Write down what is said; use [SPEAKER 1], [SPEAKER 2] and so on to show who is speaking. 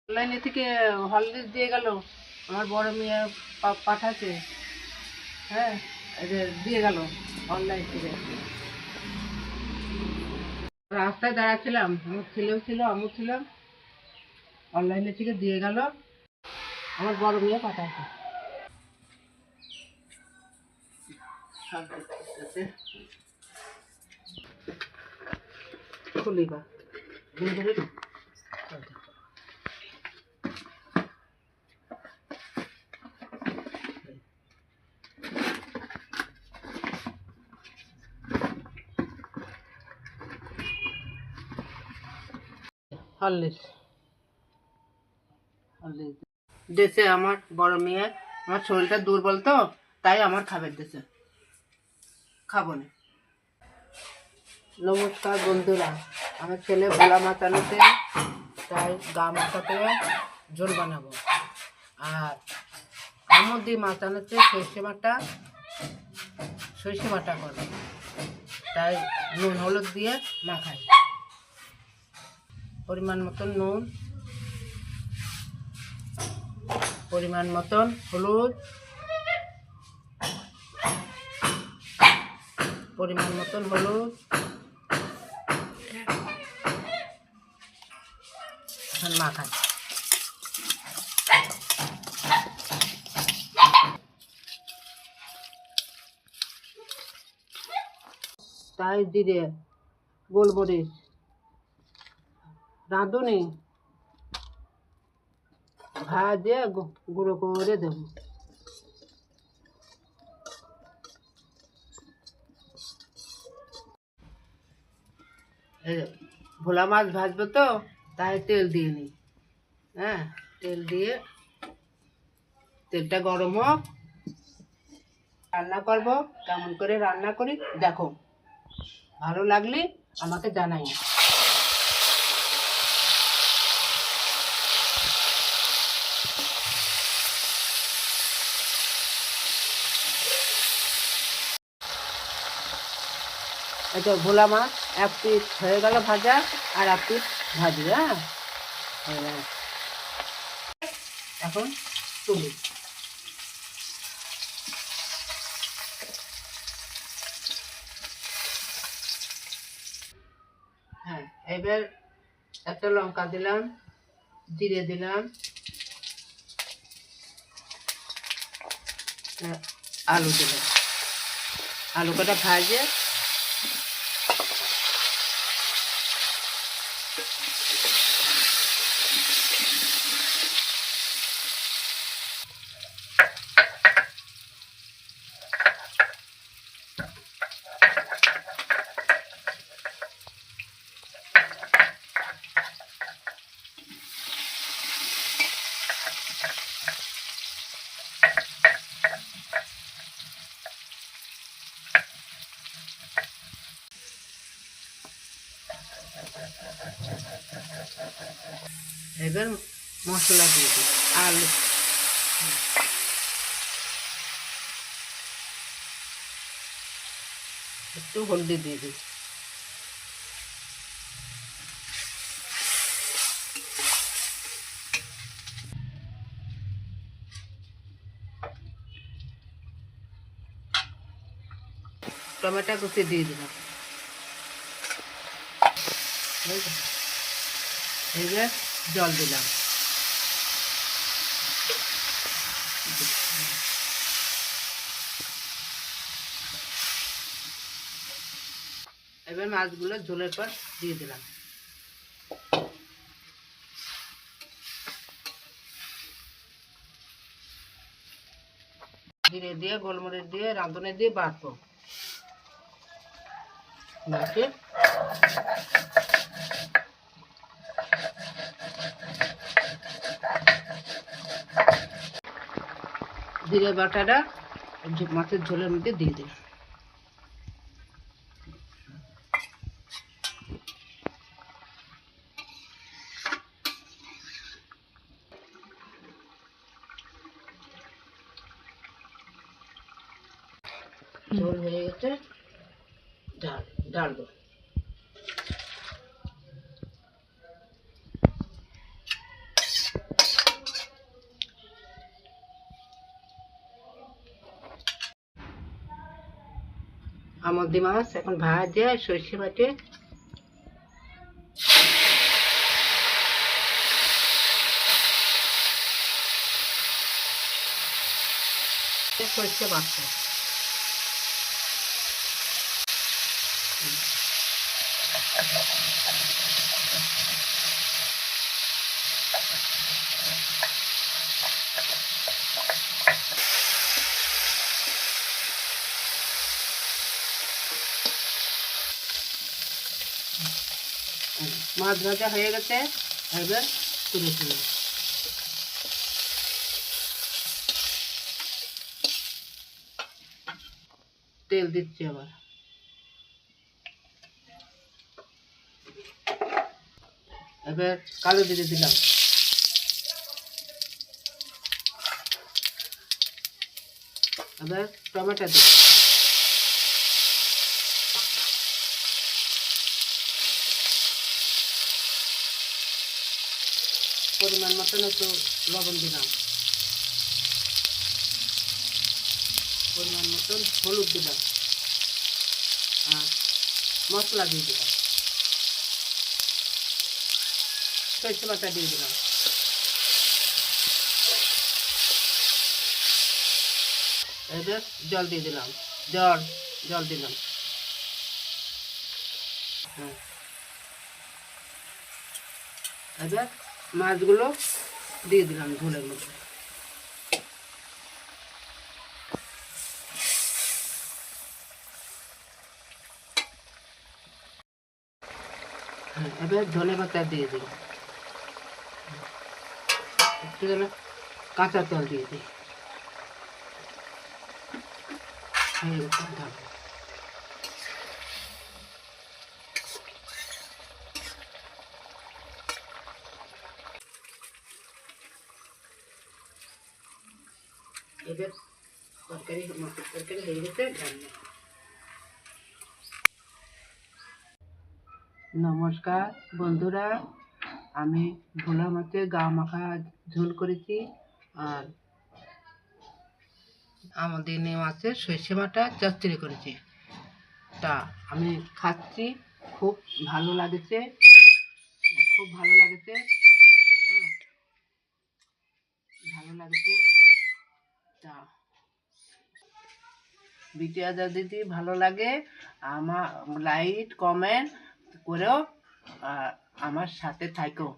[SPEAKER 1] অনলাইনে থেকে হললিক্স দিয়ে গেল আমার বড় মেয়ে পাঠাচ্ছে। হ্যাঁ, এই যে দিয়ে গেল অনলাইন থেকে। রাস্তায় দাঁড়াচ্ছিলাম, আমার ছেলেও ছিল, আমিও ছিলাম। অনলাইনে থেকে দিয়ে গেল, আমার বড় মেয়ে পাঠাচ্ছে। খুলি বা হরলিক্স দেশে আমার বড় মেয়ে, আমার শরীরটা দুর্বল তো, তাই আমার খাবার দেশে খাবো না। নমস্কার বন্ধুরা, আমার ছেলে ভোলা মাছ আনতে, তাই গা মাথাতে ঝোল বানাবো। আর আমুদ দিয়ে মাছ আনতে সর্ষে বাটা করবো, তাই নুন হলুদ দিয়ে মাখাই। পরিমাণ মতন নুন, পরিমাণ মতন হলুদ, পরিমাণ মতন হলুদ, এখন মাখাই। তাই জিরে, গোলমরিচ, রাঁধুনি ভাজে গুঁড়ো করে দেবো। ভোলা মাছ ভাজবো তো, তাই তেল দিয়ে নিই। হ্যাঁ, তেল দিয়ে তেলটা গরম হোক, রান্না করবো। কেমন করে রান্না করি দেখো, ভালো লাগলে আমাকে জানাই। এটা ভোলা মাছ এক পিস হয়ে গেল ভাজা, আর এক পিস ভাজি। হ্যাঁ, এখন তুলি। হ্যাঁ, এবার একটা লঙ্কা দিলাম, জিরে দিলাম, আলু দিলাম। আলু কটা ভাজে এবার মশলা দিয়ে দিই। আলু, একটু হলদি দিয়ে দিই। টমেটো কুচি দিয়ে দিলাম। এবার জল দিলাম। এবার মাছগুলো ঝোলের পর দিয়ে দিলাম। জিরে দিয়ে, গোলমরিচ দিয়ে, রাঁধুনি দিয়ে বাটবো। জিরে বাটাটা মাছের ঝোলের মধ্যে দিয়ে দিলাম। ঝোল হয়ে গেছে, ডালবো। আমুদি মাছ এখন ভাজে সর্ষে বাটে সর্ষে বাটছে। মাছ ভাজা হয়ে গেছে, এবার তুলে তুলে তেল দিচ্ছি। আবার এবার কালো জিরে দিলাম, এবার টমেটো দিলাম, পরিমাণ মতন একটু লবণ দিলাম, পরিমাণ মতন হলুদ দিলাম, আর মশলা দিয়ে দিলাম, সরষে বাটা দিয়ে দিলাম, এবার জল দিয়ে দিলাম, জল দিলাম। হ্যাঁ, এবার মাছগুলো দিয়ে দিলাম ঝোলের মধ্যে। হ্যাঁ, এবার ধনে পাতা দিয়ে দিলাম, একটু যেন কাঁচা তেল দিয়ে দিই। এবার তরকারি হয়ে গেছে। নমস্কার বন্ধুরা, আমি ভোলা মাছের গা মাখা ঝোল করেছি, আর আমাদের মাছের সর্ষে বাটা চচ্চড়ি করেছি। তা আমি খাচ্ছি, খুব ভালো লাগছে, খুব ভালো লাগছে, ভালো লাগছে। তা ভিডিও যদি ভালো লাগে আমার লাইক কমেন্ট করেও আমার সাথে থাকো।